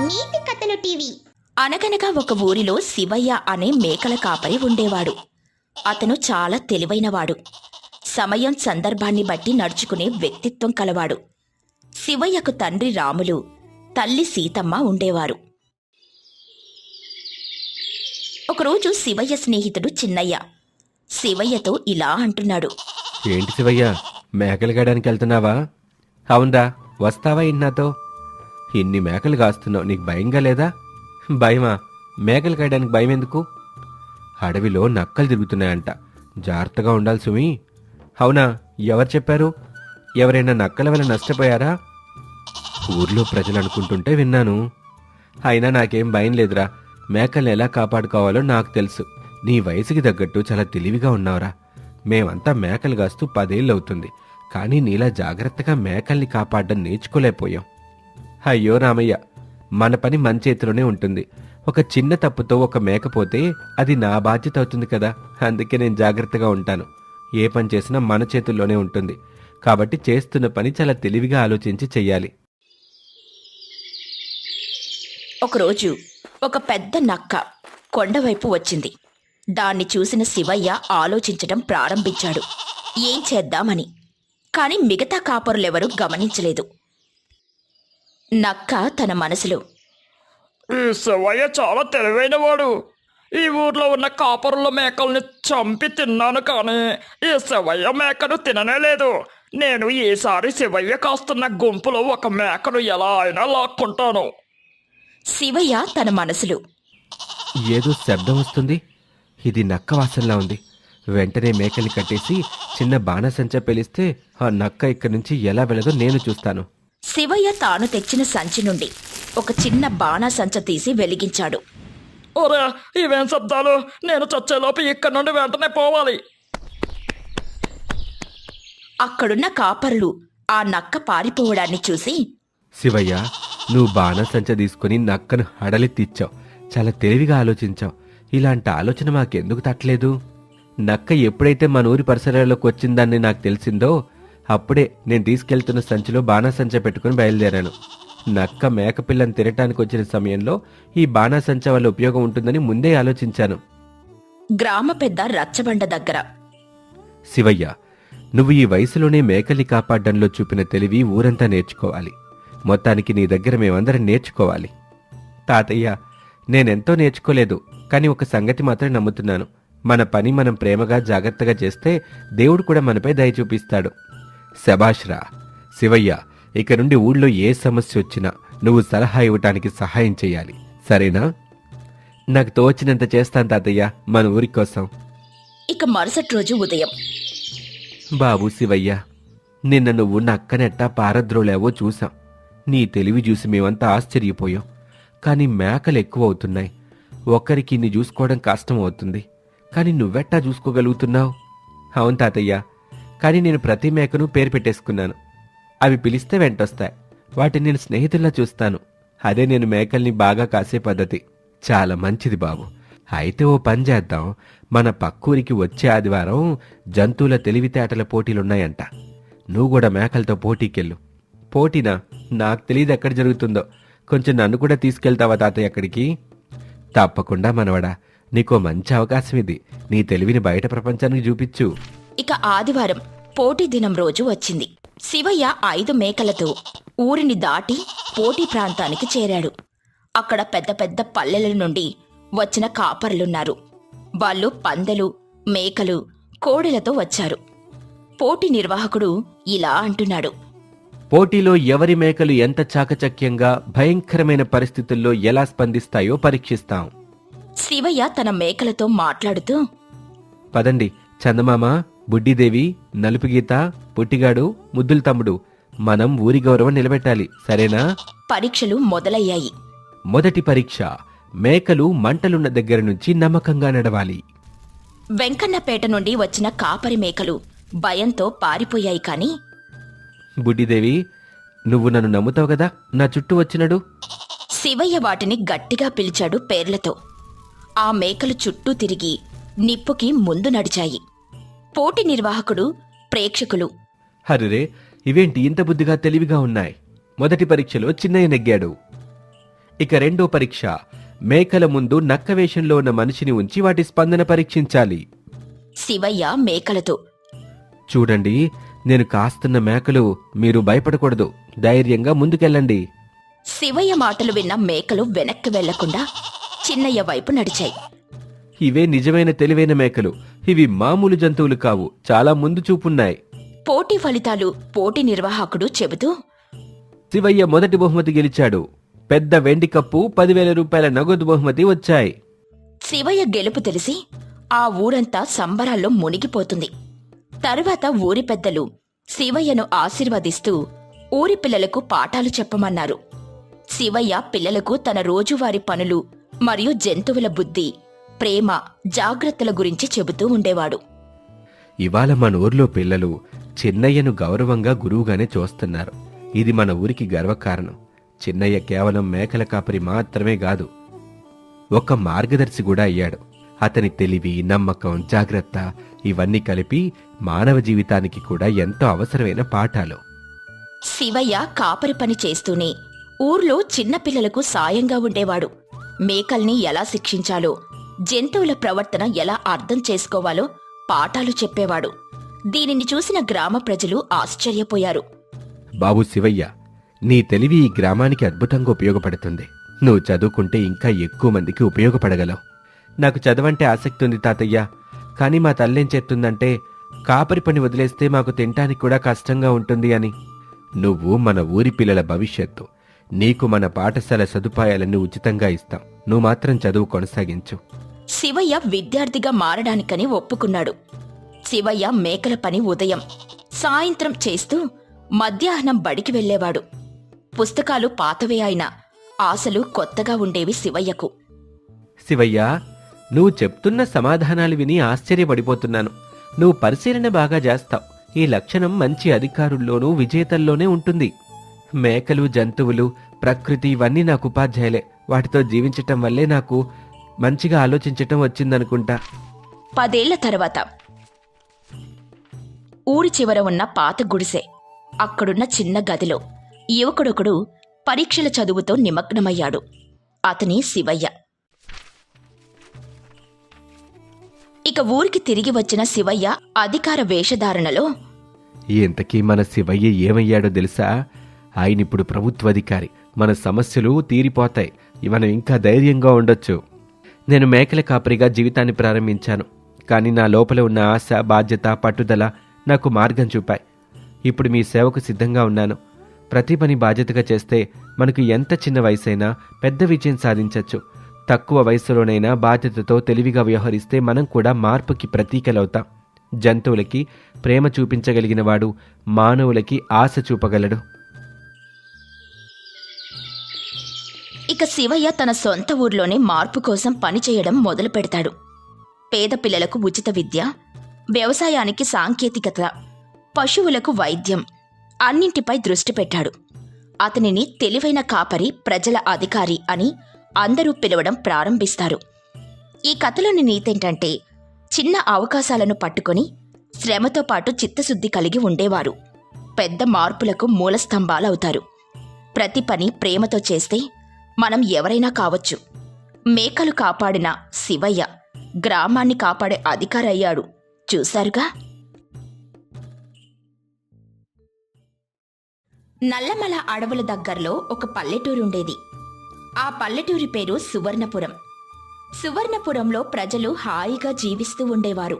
నీతి కథలు టీవీ. అనగనగా ఒక ఊరిలో శివయ్య అనే మేకల కాపరి ఉండేవాడు. అతను చాలా తెలివైనవాడు. సమయం సందర్భాన్ని బట్టి నడుచుకునే వ్యక్తిత్వం కలవాడు. శివయ్యకు తండ్రి రాములు, తల్లి సీతమ్మ ఉండేవారు. ఒకరోజు శివయ్య స్నేహితుడు చిన్నయ్య శివయ్యతో ఇలా అంటున్నాడు. ఏంటి శివయ్య, మేకలు గాయడానికి వెళ్తున్నావా? అవునరా, వస్తావా ఇంటి నాతో? ఇన్ని మేకలు కాస్తున్నావు, నీకు భయంగా లేదా? భయమా? మేకలు కాయడానికి భయం ఎందుకు? అడవిలో నక్కలు తిరుగుతున్నాయంట, జాగ్రత్తగా ఉండాలి సుమి. అవునా, ఎవరు చెప్పారు? ఎవరైనా నక్కల వల్ల నష్టపోయారా? ఊర్లో ప్రజలు అనుకుంటుంటే విన్నాను. అయినా నాకేం భయం లేదురా, మేకల్ని ఎలా కాపాడుకోవాలో నాకు తెలుసు. నీ వయసుకి తగ్గట్టు చాలా తెలివిగా ఉన్నావురా. మేమంతా మేకలు కాస్తూ 10 ఏళ్ళు అవుతుంది, కానీ నీలా జాగ్రత్తగా మేకల్ని కాపాడడం నేర్చుకోలేకపోయాం. అయ్యో రామయ్య, మన పని మన చేతిలోనే ఉంటుంది. ఒక చిన్న తప్పుతో ఒక మేకపోతే అది నా బాధ్యత అవుతుంది కదా. అందుకే నేను జాగ్రత్తగా ఉంటాను. ఏ పని చేసినా మన చేతుల్లోనే ఉంటుంది. కాబట్టి చేస్తున్న పని చాలా తెలివిగా ఆలోచించి చెయ్యాలి. ఒకరోజు ఒక పెద్ద నక్క కొండవైపు వచ్చింది. దాన్ని చూసిన శివయ్య ఆలోచించడం ప్రారంభించాడు, ఏం చేద్దామని. కాని మిగతా కాపరులెవరూ గమనించలేదు. నక్క తన మనసులో, ఈ శివయ్య చాలా తెలివైనవాడు. ఈ ఊర్లో ఉన్న కాపరుల మేకల్ని చంపి తిన్నాను, కానీ ఈ శివయ్య మేకను తిననే లేదు. నేను ఈసారి శివయ్య కాస్తున్న గుంపులో ఒక మేకను ఎలా అయినా లాక్కుంటాను. శివయ్య తన మనసులో, ఏదో శబ్దం వస్తుంది, ఇది నక్క వాసనలా ఉంది. వెంటనే మేకల్ని కట్టేసి చిన్న బాణసంచ పెలిస్తే ఆ నక్క ఇక్కడి నుంచి ఎలా వెళ్ళదో నేను చూస్తాను. శివయ్య తాను తెచ్చిన సంచి నుండి ఒక చిన్న బాణాసంచ తీసి వెలిగించాడు. ఒరే, ఇవేం శబ్దాలు? నేను చచ్చేలోపు ఇక్కడి నుండి వెంటనే పోవాలి. అక్కడున్న కాపరులు ఆ నక్క పారిపోవడాన్ని చూసి, శివయ్య, నువ్వు బాణసంచ తీసుకుని నక్కను హడలెత్తిచ్చావు. చాలా తెలివిగా ఆలోచించావు. ఇలాంటి ఆలోచన మాకెందుకు తట్టలేదు? నక్క ఎప్పుడైతే మన ఊరి పరిసరాల్లోకి వచ్చిందని నాకు తెలిసిందో అప్పుడే నేను తీసుకెళ్తున్న సంచిలో బాణాసంచ పెట్టుకుని బయలుదేరాను. నక్క మేకపిల్లని తినటానికి వచ్చిన సమయంలో ఈ బాణాసంచ వల్ల ఉపయోగం ఉంటుందని ముందే ఆలోచించాను. గ్రామ పెద్ద రచ్చబండ దగ్గర, శివయ్య, నువ్వు ఈ వయసులోనే మేకల్ని కాపాడడంలో చూపిన తెలివి ఊరంతా నేర్చుకోవాలి. మొత్తానికి నీ దగ్గర మేమందరం నేర్చుకోవాలి. తాతయ్య, నేనెంతో నేర్చుకోలేదు, కానీ ఒక సంగతి మాత్రం నమ్ముతున్నాను. మన పని మనం ప్రేమగా జాగ్రత్తగా చేస్తే దేవుడు కూడా మనపై దయ చూపిస్తాడు. శభాష్రా శివయ్య, ఇక నుండి ఊళ్ళో ఏ సమస్య వచ్చినా నువ్వు సలహా ఇవ్వటానికి సహాయం చెయ్యాలి, సరేనా? నాకు తోచినంత చేస్తాను తాతయ్య, మన ఊరి కోసం. ఇక మరుసటి రోజు ఉదయం, బాబు శివయ్య, నిన్న నువ్వు నక్కనెట్టా పారద్రోలేవో చూసాం. నీ తెలివి చూసి మేమంతా ఆశ్చర్యపోయాం. కానీ మేకలు ఎక్కువ అవుతున్నాయి. ఒక్కరికి ఇన్ని చూసుకోవడం కష్టం అవుతుంది, కానీ నువ్వెట్టా చూసుకోగలుగుతున్నావు? అవును తాతయ్య, కానీ నేను ప్రతి మేకను పేరు పెట్టేసుకున్నాను. అవి పిలిస్తే వెంటొస్తాయి. వాటిని నేను స్నేహితుల్లా చూస్తాను. అదే నేను మేకల్ని బాగా కాసే పద్ధతి. చాలా మంచిది బాబు. అయితే ఓ పని చేద్దాం. మన పక్కూరికి వచ్చే ఆదివారం జంతువుల తెలివితేటల పోటీలున్నాయంట. నువ్వు కూడా మేకలతో పోటీకెళ్ళు. పోటీనా? నాకు తెలియదు ఎక్కడ జరుగుతుందో. కొంచెం నన్ను కూడా తీసుకెళ్తావా తాతయ్య అక్కడికి? తప్పకుండా మనవడా, నీకో మంచి అవకాశం ఇది. నీ తెలివిని బయట ప్రపంచానికి చూపించు. ఇక ఆదివారం పోటీ దినం రోజు వచ్చింది. శివయ్య 5 మేకలతో ఊరిని దాటి పోటీ ప్రాంతానికి చేరాడు. అక్కడ పెద్ద పెద్ద పల్లెల నుండి వచ్చిన కాపరులున్నారు. వాళ్ళు పందెలు, మేకలు, కోడెలతో వచ్చారు. పోటీ నిర్వాహకుడు ఇలా అంటున్నాడు. పోటీలో ఎవరి మేకలు ఎంత చాకచక్యంగా భయంకరమైన పరిస్థితుల్లో ఎలా స్పందిస్తాయో పరీక్షిస్తాం. శివయ్య తన మేకలతో మాట్లాడుతూ, పదండి, చందమామ, బుడ్డిదేవి, నలుపుగీత, పుట్టిగాడు, ముద్దుల తమ్ముడు, మనం ఊరి గౌరవం నిలబెట్టాలి, సరేనా? పరీక్షలు మొదలయ్యాయి. మొదటి పరీక్ష, మేకలు మంటలున్న దగ్గర నుంచి నమ్మకంగా నడవాలి. వెంకన్నపేట నుండి వచ్చిన కాపరి మేకలు భయంతో పారిపోయాయి. కాని బుడ్డిదేవి, నువ్వు నన్ను నమ్ముతావు కదా, నా చుట్టూ వచ్చినడు. శివయ్య వాటిని గట్టిగా పిలిచాడు పేర్లతో. ఆ మేకలు చుట్టూ తిరిగి నిప్పుకి ముందు నడిచాయి. పోటీ నిర్వాహకుడు, ప్రేక్షకులు, హరిరే, ఇవేంటి ఇంత బుద్ధిగా తెలివిగా ఉన్నాయి? మొదటి పరీక్షలో చిన్నయ్య నెగ్గాడు. ఇక రెండో పరీక్ష. మేకల ముందు నక్క వేషంలో ఉన్న మనిషిని ఉంచి వాటి స్పందన పరీక్షించాలి. శివయ్య మేకలతో. చూడండి, నేను కాస్తున్న మేకలు, మీరు భయపడకూడదు, ధైర్యంగా ముందుకెళ్ళండి. శివయ్య మాటలు విన్న మేకలు వెనక్కి వెళ్లకుండా చిన్నయ్య వైపు నడిచాయి. ఇవే నిజమైన తెలివైన మేకలు. ఇవి మామూలు జంతువులు కావు, చాలా ముందు చూపున్నాయి. పోటీ ఫలితాలు పోటీ నిర్వాహకుడు చెబుతూ, శివయ్య మొదటి బహుమతి గెలిచాడు. పెద్ద వెండి కప్పు, 10,000 రూపాయల నగదు బహుమతి వచ్చాయి. శివయ్య గెలుపు తెలిసి ఆ ఊరంతా సంబరాల్లో మునిగిపోతుంది. తరువాత ఊరి పెద్దలు శివయ్యను ఆశీర్వదిస్తూ ఊరి పిల్లలకు పాఠాలు చెప్పమన్నారు. శివయ్య పిల్లలకు తన రోజువారీ పనులు మరియు జంతువుల బుద్ధి, ప్రేమ, జాగ్రత్తల గురించి చెబుతూ ఉండేవాడు. ఇవాళ మన ఊర్లో పిల్లలు చిన్నయ్యను గౌరవంగా గురువుగానే చూస్తున్నారు. ఇది మన ఊరికి గర్వకారణం. చిన్నయ్య కేవలం మేకల కాపరి మాత్రమే కాదు, ఒక మార్గదర్శి కూడా అయ్యాడు. అతని తెలివి, నమ్మకం, జాగ్రత్త ఇవన్నీ కలిపి మానవ జీవితానికి కూడా ఎంతో అవసరమైన పాఠాలు. శివయ్య కాపరి పని చేస్తూనే ఊర్లో చిన్నపిల్లలకు సాయంగా ఉండేవాడు. మేకల్ని ఎలా శిక్షించాలో, జంతువుల ప్రవర్తన ఎలా అర్థం చేసుకోవాలో పాఠాలు చెప్పేవాడు. దీనిని చూసిన గ్రామ ప్రజలు ఆశ్చర్యపోయారు. బాబు శివయ్య, నీ తెలివి ఈ గ్రామానికి అద్భుతంగా ఉపయోగపడుతుంది. నువ్వు చదువుకుంటే ఇంకా ఎక్కువ మందికి ఉపయోగపడగలవు. నాకు చదవంటే ఆసక్తి ఉంది తాతయ్య, కానీ మా తల్లేం చెప్తుందంటే కాపరి పని వదిలేస్తే మాకు తినటానికి కూడా కష్టంగా ఉంటుంది అని. నువ్వు మన ఊరి పిల్లల భవిష్యత్తు. నీకు మన పాఠశాల సదుపాయాలన్నీ ఉచితంగా ఇస్తాం. నువ్వు మాత్రం చదువు కొనసాగించు. శివయ్య విద్యార్థిగా మారడానికని ఒప్పుకున్నాడు. శివయ్య మేకల పని ఉదయం, సాయంత్రం చేస్తూ మధ్యాహ్నం బడికి వెళ్లేవాడు. పుస్తకాలు పాతవే అయినా ఆశలు కొత్తగా ఉండేవి శివయ్యకు. శివయ్య, నువ్వు చెప్తున్న సమాధానాలు విని ఆశ్చర్యపడిపోతున్నాను. నువ్వు పరిశీలన బాగా చేస్తావు. ఈ లక్షణం మంచి అధికారుల్లోనూ విజేతల్లోనే ఉంటుంది. మేకలు, జంతువులు, ప్రకృతి ఇవన్నీ నాకు ఉపాధ్యాయులే. వాటితో జీవించటం వల్లే నాకు మంచిగా ఆలోచించటం వచ్చిందనుకుంటా. 10 ఏళ్ల తర్వాత ఊరి చివర ఉన్న పాత గుడిసె, అక్కడున్న చిన్న గదిలో యువకుడొకడు పరీక్షల చదువుతో నిమగ్నమయ్యాడు. అతని శివయ్య. ఇక ఊరికి తిరిగి వచ్చిన శివయ్య అధికార వేషధారణలో, ఇంతకీ మన శివయ్య ఏమయ్యాడో తెలుసా? ఆయనిప్పుడు ప్రభుత్వాధికారి. మన సమస్యలు తీరిపోతాయి. మనం ఇంకా ధైర్యంగా ఉండొచ్చు. నేను మేకల కాపరిగా జీవితాన్ని ప్రారంభించాను, కానీ నా లోపల ఉన్న ఆశ, బాధ్యత, పట్టుదల నాకు మార్గం చూపాయి. ఇప్పుడు మీ సేవకు సిద్ధంగా ఉన్నాను. ప్రతి పని బాధ్యతగా చేస్తే మనకు ఎంత చిన్న వయసైనా పెద్ద విజయం సాధించవచ్చు. తక్కువ వయసులోనైనా బాధ్యతతో తెలివిగా వ్యవహరిస్తే మనం కూడా మార్పుకి ప్రతీకలవుతాం. జంతువులకి ప్రేమ చూపించగలిగినవాడు మానవులకి ఆశ చూపగలడు. ఇక శివయ్య తన సొంత ఊర్లోనే మార్పు కోసం పనిచేయడం మొదలు పెడతాడు. పేద పిల్లలకు ఉచిత విద్య, వ్యవసాయానికి సాంకేతికత, పశువులకు వైద్యం అన్నింటిపై దృష్టి పెట్టాడు. అతనిని తెలివైన కాపరి, ప్రజల అధికారి అని అందరూ పిలవడం ప్రారంభిస్తారు. ఈ కథలోని నీతేంటంటే, చిన్న అవకాశాలను పట్టుకొని శ్రమతో పాటు చిత్తశుద్ధి కలిగి ఉండేవారు పెద్ద మార్పులకు మూలస్తంభాలవుతారు. ప్రతి పని ప్రేమతో చేస్తే మనం ఎవరైనా కావచ్చు. మేకలు కాపాడిన శివయ్య గ్రామాన్ని కాపాడే అధికారి అయ్యాడు. చూశారుగా. నల్లమల అడవుల దగ్గరలో ఒక పల్లెటూరుండేది. ఆ పల్లెటూరి పేరు సువర్ణపురం. సువర్ణపురంలో ప్రజలు హాయిగా జీవిస్తూ ఉండేవారు.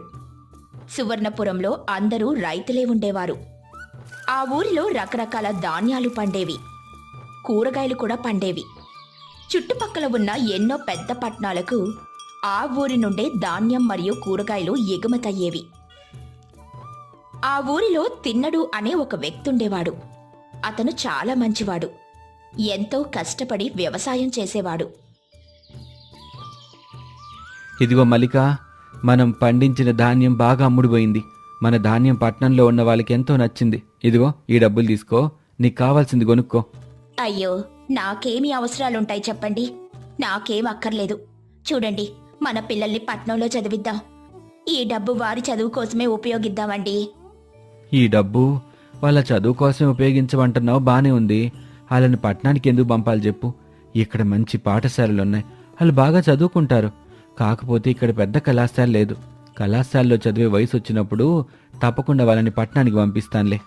సువర్ణపురంలో అందరూ రైతులే ఉండేవారు. ఆ ఊరిలో రకరకాల ధాన్యాలు పండేవి, కూరగాయలు కూడా పండేవి. చుట్టుపక్కల ఉన్న ఎన్నో పెద్ద పట్టణాలకు ఆ ఊరి నుండే ధాన్యం మరియు కూరగాయలు ఎగుమతయ్యేవి. ఆ ఊరిలో తిన్నడు అనే ఒక వ్యక్తి ఉండేవాడు. అతను చాలా మంచివాడు. ఎంతో కష్టపడి వ్యవసాయం చేసేవాడు. ఇదిగో మల్లిక, మనం పండించిన ధాన్యం బాగా అమ్ముడుపోయింది. మన ధాన్యం పట్నంలో ఉన్న వాళ్ళకి ఎంతో నచ్చింది. ఇదిగో ఈ డబ్బులు తీసుకో, నీకు కావాల్సింది కొనుక్కో. అయ్యో, నాకేమి అవసరాలుంటాయి చెప్పండి. నాకేం అక్కర్లేదు. చూడండి, మన పిల్లల్ని పట్నంలో చదివిద్దాం. ఈ డబ్బు వారి చదువు కోసమే ఉపయోగిద్దామండి. ఈ డబ్బు వాళ్ళ చదువు కోసం ఉపయోగించమంటున్నావు, బానే ఉంది. వాళ్ళని పట్టణానికి ఎందుకు పంపాలి చెప్పు? ఇక్కడ మంచి పాఠశాలలు ఉన్నాయి, వాళ్ళు బాగా చదువుకుంటారు. కాకపోతే ఇక్కడ పెద్ద కళాశాల లేదు. కళాశాలలో చదివే వయసు వచ్చినప్పుడు తప్పకుండా వాళ్ళని పట్టణానికి పంపిస్తానులే.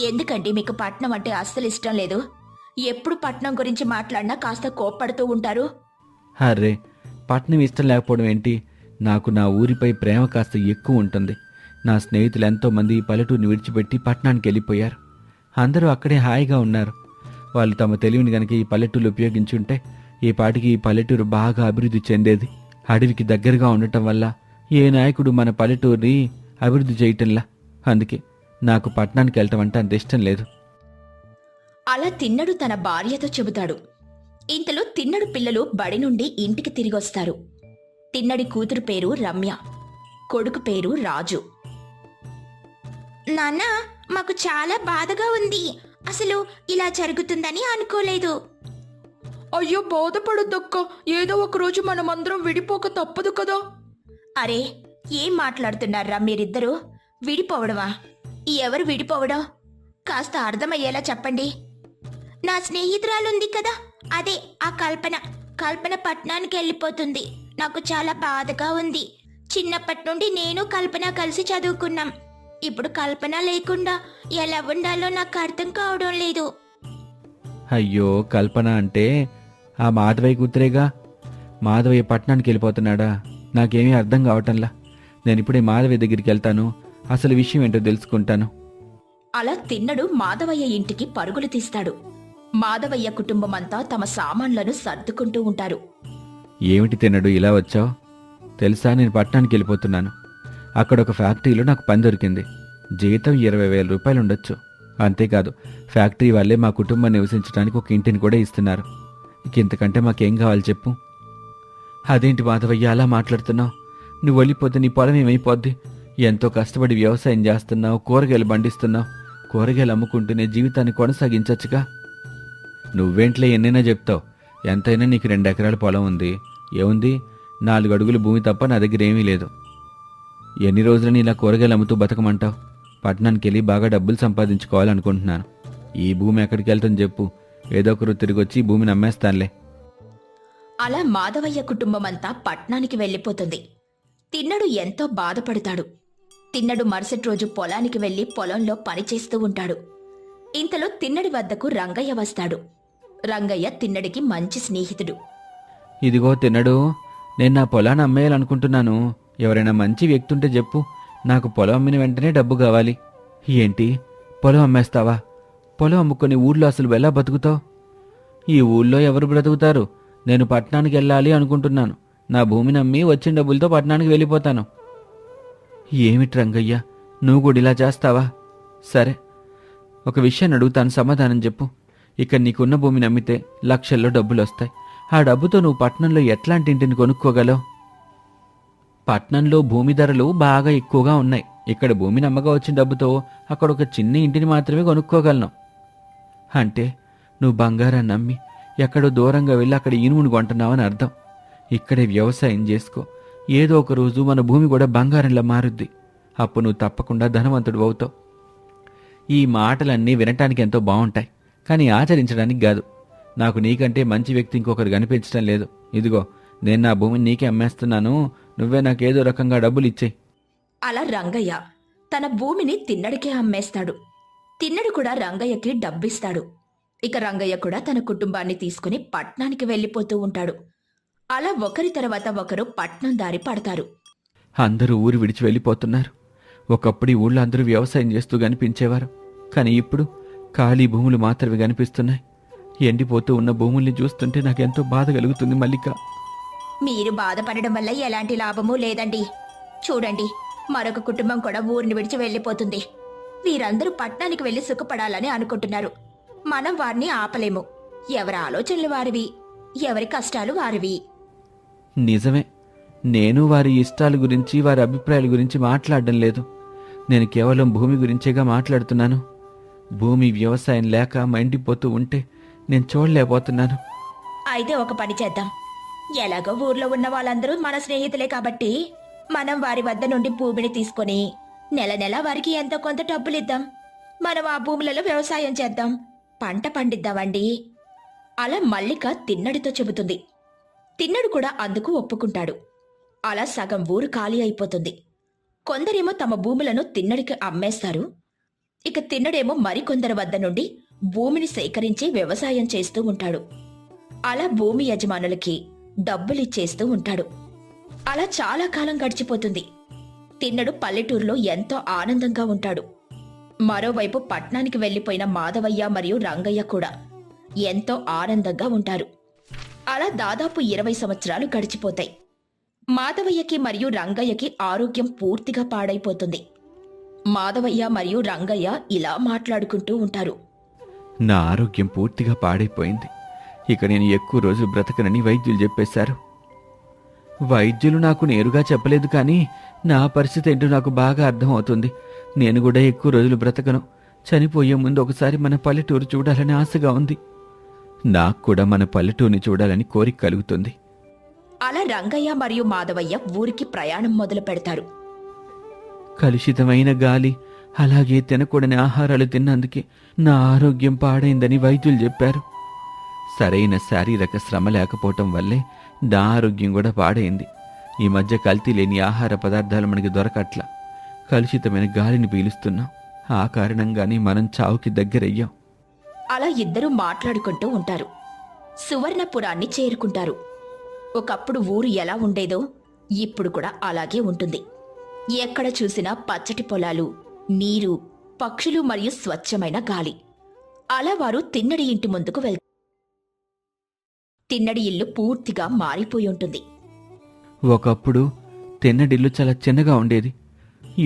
ఎందుకండి మీకు పట్నం అంటే అస్సలు ఇష్టం లేదు? ఎప్పుడు పట్నం గురించి మాట్లాడినా కాస్త కోప్పడుతూ ఉంటారు. అర్రే, పట్నం ఇష్టం లేకపోవడం ఏంటి? నాకు నా ఊరిపై ప్రేమ కాస్త ఎక్కువ ఉంటుంది. నా స్నేహితులు ఎంతోమంది ఈ పల్లెటూరిని విడిచిపెట్టి పట్టణానికి వెళ్ళిపోయారు. అందరూ అక్కడే హాయిగా ఉన్నారు. వాళ్ళు తమ తెలివిని గనక ఈ పల్లెటూరు ఉపయోగించుంటే ఈ పాటికి ఈ పల్లెటూరు బాగా అభివృద్ధి చెందేది. అడవికి దగ్గరగా ఉండటం వల్ల ఏ నాయకుడు మన పల్లెటూరిని అభివృద్ధి చేయటంలా. అందుకే నాకు పట్టణానికి వెళ్ళటం అంటే అంత ఇష్టం లేదు. అలా తిన్నడు తన భార్యతో చెబుతాడు. ఇంతలో తిన్నడు పిల్లలు బడి నుండి ఇంటికి తిరిగొస్తారు. తిన్నడి కూతురు పేరు రమ్య, కొడుకు పేరు రాజు. నాన్న, మాకు చాలా బాధగా ఉంది. అసలు ఇలా జరుగుతుందని అనుకోలేదు. అయ్యో బాధపడొద్దక్క, ఏదో ఒక రోజు మనమందరం విడిపోక తప్పదు కదా. అరే, ఏం మాట్లాడుతున్నారా మీరిద్దరూ? విడిపోవడమా? ఎవరు విడిపోవడం? కాస్త అర్థమయ్యేలా చెప్పండి. నా స్నేహితురాలుంది కదా, అదే ఆ కల్పన. కల్పన పట్నానికి వెళ్ళిపోతుంది. నాకు చాలా బాధగా ఉంది. చిన్నప్పటి నుండి నేను కల్పన కలిసి చదువుకున్నాం. ఇప్పుడు కల్పన లేకుండా ఎలా ఉండాలో నాకు అర్థం కావడం లేదు. అయ్యో, కల్పన అంటే ఆ మాధవయ్య కూతురేగా. మాధవయ్య పట్టణానికి వెళ్ళిపోతున్నాడా? నాకేమీ అర్థం కావటంలా. నేను ఇప్పుడే మాధవయ్య దగ్గరికి వెళ్తాను, అసలు విషయం ఏంటో తెలుసుకుంటాను. అలా తిన్నడు మాధవయ్య ఇంటికి పరుగులు తీస్తాడు. మాధవయ్య కుటుంబమంతా తమ సామాన్లను సర్దుకుంటూ ఉంటారు. ఏమిటి తిన్నడు ఇలా వచ్చావు? తెలుసా, నేను పట్టణానికి వెళ్ళిపోతున్నాను. అక్కడ ఒక ఫ్యాక్టరీలో నాకు పని దొరికింది. జీతం 20,000 రూపాయలు ఉండొచ్చు. అంతేకాదు, ఫ్యాక్టరీ వాళ్ళే మా కుటుంబం నివసించడానికి ఒక ఇంటిని కూడా ఇస్తున్నారు. ఇంతకంటే మాకేం కావాలి చెప్పు? అదేంటి మాధవయ్య అలా మాట్లాడుతున్నావు? నువ్వు వెళ్ళిపోతే నీ పొలం ఏమైపోద్ది? ఎంతో కష్టపడి వ్యవసాయం చేస్తున్నావు, కూరగాయలు పండిస్తున్నావు. కూరగాయలు అమ్ముకుంటూనే జీవితాన్ని కొనసాగించచ్చుగా. నువ్వేంట్లే ఎన్నైనా చెప్తావు. ఎంతైనా నీకు 2 ఎకరాల పొలం ఉంది. ఏముంది, 4 అడుగుల భూమి తప్ప నా దగ్గర ఏమీ లేదు. ఎన్ని రోజులని ఇలా కూరగాయలు అమ్ముతూ బతకమంటావు? పట్టణానికి వెళ్ళి బాగా డబ్బులు సంపాదించుకోవాలనుకుంటున్నాను. ఈ భూమి ఎక్కడికి వెళ్తుంది చెప్పు? ఏదో ఒకరు తిరిగి వచ్చి ఈ భూమిని అమ్మేస్తానులే. అలా మాధవయ్య కుటుంబమంతా పట్నానికి వెళ్ళిపోతుంది. తిన్నడు ఎంతో బాధపడతాడు. తిన్నడు మరుసటి రోజు పొలానికి వెళ్లి పొలంలో పనిచేస్తూ ఉంటాడు. ఇంతలో తిన్నడి వద్దకు రంగయ్య వస్తాడు. రంగయ్య తిన్నడికి మంచి స్నేహితుడు. ఇదిగో తిన్నడు, నేను నా పొలాన్ని అమ్మేయాలనుకుంటున్నాను. ఎవరైనా మంచి వ్యక్తి ఉంటే చెప్పు. నాకు పొలం అమ్మిన వెంటనే డబ్బు కావాలి. ఏంటి, పొలం అమ్మేస్తావా? పొలం అమ్ముకొని ఊళ్ళో అసలు ఎలా బతుకుతావు? ఈ ఊళ్ళో ఎవరు బ్రతుకుతారు? నేను పట్టణానికి వెళ్ళాలి అనుకుంటున్నాను. నా భూమిని అమ్మి వచ్చిన డబ్బులతో పట్టణానికి వెళ్ళిపోతాను. ఏమిటి రంగయ్య, నువ్వు కూడా ఇలా చేస్తావా? సరే, ఒక విషయాన్ని అడుగుతాను, సమాధానం చెప్పు. ఇక్కడ నీకున్న భూమిని అమ్మితే లక్షల్లో డబ్బులు వస్తాయి. ఆ డబ్బుతో నువ్వు పట్టణంలో ఎట్లాంటి ఇంటిని కొనుక్కోగలవు? పట్నంలో భూమి ధరలు బాగా ఎక్కువగా ఉన్నాయి. ఇక్కడ భూమిని అమ్మగా వచ్చిన డబ్బుతో అక్కడ ఒక చిన్న ఇంటిని మాత్రమే కొనుక్కోగలను. అంటే నువ్వు బంగారాన్ని నమ్మి ఎక్కడో దూరంగా వెళ్ళి అక్కడ ఇనుమును కొంటున్నావని అర్థం. ఇక్కడే వ్యవసాయం చేసుకో. ఏదో ఒక రోజు మన భూమి కూడా బంగారంలా మారుద్ది. అప్పుడు నువ్వు తప్పకుండా ధనవంతుడు అవుతావు. ఈ మాటలన్నీ వినటానికి ఎంతో బాగుంటాయి, కానీ ఆచరించడానికి కాదు. నాకు నీకంటే మంచి వ్యక్తి ఇంకొకరు కనిపించడం లేదు. ఇదిగో, నేను నా భూమిని నీకే అమ్మేస్తున్నాను. నువ్వే నాకేదో రకంగా డబ్బులు ఇచ్చేయి. అలా రంగయ్య తన భూమిని తిన్నడికే అమ్మేస్తాడు. తిన్నడు కూడా రంగయ్యకి డబ్బిస్తాడు. ఇక రంగయ్య కూడా తన కుటుంబాన్ని తీసుకుని పట్నానికి వెళ్ళిపోతూ ఉంటాడు. అలా ఒకరి తర్వాత ఒకరు పట్నం దారి పడతారు. అందరూ ఊరు విడిచి వెళ్ళిపోతున్నారు. ఒకప్పుడు ఈ ఊళ్ళో అందరూ వ్యవసాయం చేస్తూ కనిపించేవారు, కానీ ఇప్పుడు ఖాళీ భూములు మాత్రమే కనిపిస్తున్నాయి. ఎండిపోతూ ఉన్న భూముల్ని చూస్తుంటే నాకెంతో బాధ కలుగుతుంది మల్లిక. మీరు బాధపడడం వల్ల ఎలాంటి లాభమూ లేదండి. చూడండి, మరొక కుటుంబం కూడా ఊరిని విడిచి వెళ్ళిపోతుంది. వీరందరూ పట్నానికి వెళ్లి సుఖపడాలని అనుకుంటున్నారు. మనం వారిని ఆపలేము. ఎవరి ఆలోచనలు వారివి, ఎవరి కష్టాలు వారివి. నిజమే, నేను వారి ఇష్టాల గురించి, వారి అభిప్రాయాల గురించి మాట్లాడడం లేదు. నేను కేవలం భూమి గురించేగా మాట్లాడుతున్నాను. భూమి వ్యవసాయం లేక మండిపోతూ ఉంటే నేను చూడలేకపోతున్నాను. అయితే ఒక పని చేద్దాం. ఎలాగో ఊర్లో ఉన్న వాళ్ళందరూ మన స్నేహితులే కాబట్టి మనం వారి వద్ద నుండి భూమిని తీసుకొని నెల నెల వారికి ఎంతో కొంత డబ్బులిద్దాం. మనం ఆ భూములలో వ్యవసాయం చేద్దాం, పంట పండిద్దామండి. అలా మల్లిక తిన్నడితో చెబుతుంది. తిన్నడు కూడా అందుకు ఒప్పుకుంటాడు. అలా సగం ఊరు ఖాళీ అయిపోతుంది. కొందరేమో తమ భూములను తిన్నడికి అమ్మేస్తారు. ఇక తిన్నడేమో మరికొందరి వద్ద నుండి భూమిని సేకరించి వ్యవసాయం చేస్తూ ఉంటాడు. అలా భూమి యజమానులకి డబ్బులిచ్చేస్తూ ఉంటాడు. అలా చాలా కాలం గడిచిపోతుంది. తిన్నడు పల్లెటూరులో ఎంతో ఆనందంగా ఉంటాడు. మరోవైపు పట్నానికి వెళ్లిపోయిన మాధవయ్య మరియు రంగయ్య కూడా ఎంతో ఆనందంగా ఉంటారు. అలా దాదాపు 20 సంవత్సరాలు గడిచిపోతాయి. మాధవయ్యకి మరియు రంగయ్యకి ఆరోగ్యం పూర్తిగా పాడైపోతుంది. మాధవయ్య మరియు రంగయ్య ఇలా మాట్లాడుకుంటూ ఉంటారు. నా ఆరోగ్యం పూర్తిగా పాడైపోయింది. ఇక నేను ఎక్కువ రోజులు బ్రతకనని వైద్యులు చెప్పేశారు. వైద్యులు నాకు నేరుగా చెప్పలేదు, కానీ నా పరిస్థితి ఏంటో నాకు బాగా అర్థమవుతుంది. నేను కూడా ఎక్కువ రోజులు బ్రతకను. చనిపోయే ముందు ఒకసారి మన పల్లెటూరు చూడాలని ఆశగా ఉంది. నాకు కూడా మన పల్లెటూరుని చూడాలని కోరిక కలుగుతుంది. అలా రంగయ్య మరియు మాధవయ్య ఊరికి ప్రయాణం మొదలు పెడతారు. కలుషితమైన గాలి, అలాగే తినకూడని ఆహారాలు తిన్నందుకే నా ఆరోగ్యం పాడైందని వైద్యులు చెప్పారు. సరైన శారీరక శ్రమ లేకపోవటం వల్లే నా ఆరోగ్యం కూడా పాడైంది. ఈ మధ్య కల్తీ లేని ఆహార పదార్థాలు మనకి దొరకట్లా. కలుషితమైన గాలిని పీలుస్తున్నాం. ఆ కారణంగానే మనం చావుకి దగ్గరయ్యాం. అలా ఇద్దరూ మాట్లాడుకుంటూ ఉంటారు. సువర్ణపురాన్ని చేరుకుంటారు. ఒకప్పుడు ఊరు ఎలా ఉండేదో ఇప్పుడు కూడా అలాగే ఉంటుంది. ఎక్కడ చూసినా పచ్చటి పొలాలు, నీరు, పక్షులు మరియు స్వచ్ఛమైన గాలి. అలా వారు తిన్నడి ఇంటి ముందుకు వెళ్తారు. తిన్నడి ఇల్లు పూర్తిగా మారిపోయి ఉంటుంది. ఒకప్పుడు తిన్నడిల్లు చాలా చిన్నగా ఉండేది.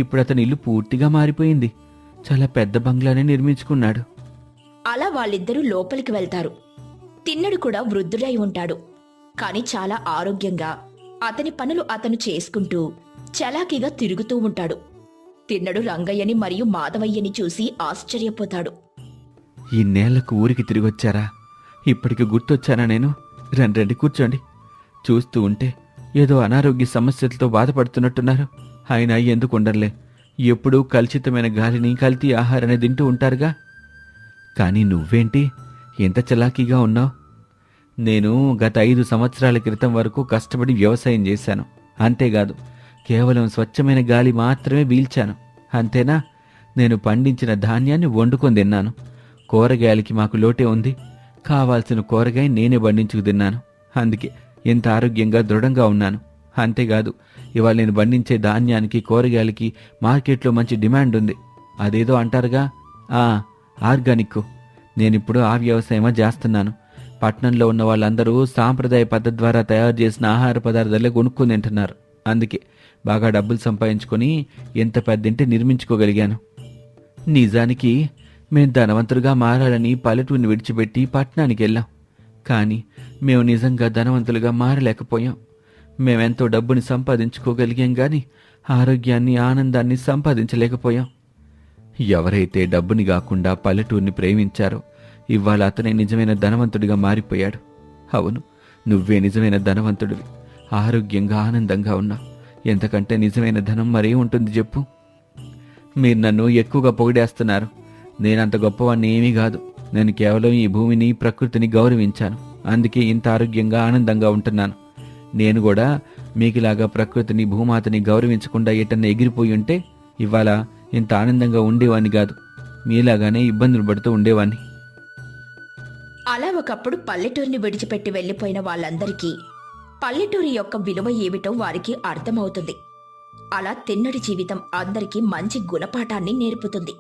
ఇప్పుడు అతని ఇల్లు పూర్తిగా మారిపోయింది. చాలా పెద్ద బంగ్లానే నిర్మించుకున్నాడు. అలా వాళ్ళిద్దరూ లోపలికి వెళ్తారు. తిన్నడు కూడా వృద్ధుడై ఉంటాడు. కాని చాలా ఆరోగ్యంగా అతని పనులు అతను చేసుకుంటూ చలాకీగా తిరుగుతూ ఉంటాడు. తిన్నడు రంగయ్యని మరియు మాధవయ్యని చూసి ఆశ్చర్యపోతాడు. ఇన్నేళ్లకు ఊరికి తిరిగొచ్చారా? ఇప్పటికి గుర్తొచ్చానా నేను? రండి కూర్చోండి. చూస్తూ ఉంటే ఏదో అనారోగ్య సమస్యలతో బాధపడుతున్నట్టున్నారు. అయినా ఎందుకు ఉండర్లే, ఎప్పుడూ కలుషితమైన గాలిని, కల్తీ ఆహారాన్ని తింటూ ఉంటారుగా. కానీ నువ్వేంటి ఎంత చలాకీగా ఉన్నావు? నేను గత 5 సంవత్సరాల క్రితం వరకు కష్టపడి వ్యవసాయం చేశాను. అంతేకాదు, కేవలం స్వచ్ఛమైన గాలి మాత్రమే పీల్చాను. అంతేనా? నేను పండించిన ధాన్యాన్ని వండుకొని తిన్నాను. కూరగాయలకి మాకు లోటే ఉంది. కావాల్సిన కూరగాయ నేనే పండించుకు తిన్నాను. అందుకే ఎంత ఆరోగ్యంగా దృఢంగా ఉన్నాను. అంతేకాదు, ఇవాళ నేను పండించే ధాన్యానికి, కూరగాయలకి మార్కెట్లో మంచి డిమాండ్ ఉంది. అదేదో అంటారుగా, ఆర్గానిక్. నేనిప్పుడు ఆ వ్యవసాయమా చేస్తున్నాను. పట్నంలో ఉన్న వాళ్ళందరూ సాంప్రదాయ పద్ధతి ద్వారా తయారు చేసిన ఆహార పదార్థాలే కొనుక్కొని తింటున్నారు. అందుకే బాగా డబ్బులు సంపాదించుకొని ఎంత పెద్దింటి నిర్మించుకోగలిగాను. నిజానికి మేం ధనవంతులుగా మారాలని పల్లెటూరిని విడిచిపెట్టి పట్టణానికి వెళ్ళాం. కానీ మేము నిజంగా ధనవంతులుగా మారలేకపోయాం. మేమెంతో డబ్బుని సంపాదించుకోగలిగాం, కానీ ఆరోగ్యాన్ని, ఆనందాన్ని సంపాదించలేకపోయాం. ఎవరైతే డబ్బుని కాకుండా పల్లెటూరిని ప్రేమించారో ఇవాళ అతనే నిజమైన ధనవంతుడిగా మారిపోయాడు. అవును, నువ్వే నిజమైన ధనవంతుడివి. ఆరోగ్యంగా, ఆనందంగా ఉన్నావు. ఎంతకంటే నిజమైన ధనం మరే ఉంటుంది చెప్పు? మీరు నన్ను ఎక్కువగా పొగిడేస్తున్నారు. నేనంత గొప్పవాణ్ణి ఏమీ కాదు. నేను కేవలం ఈ భూమిని, ప్రకృతిని గౌరవించాను. అందుకే ఇంత ఆరోగ్యంగా, ఆనందంగా ఉంటున్నాను. నేను కూడా మీకులాగా ప్రకృతిని, భూమాతని గౌరవించకుండా ఎటన్నా ఎగిరిపోయి ఉంటే ఇవాళ ఇంత ఆనందంగా ఉండేవాణ్ణి కాదు. మీలాగానే ఇబ్బందులు పడుతూ ఉండేవాణ్ణి. అలా ఒకప్పుడు పల్లెటూరిని విడిచిపెట్టి వెళ్లిపోయిన వాళ్ళందరికీ పల్లెటూరి యొక్క విలువ ఏమిటో వారికి అర్థమవుతుంది. అలా తిన్నడి జీవితం అందరికీ మంచి గుణపాఠాన్ని నేర్పుతుంది.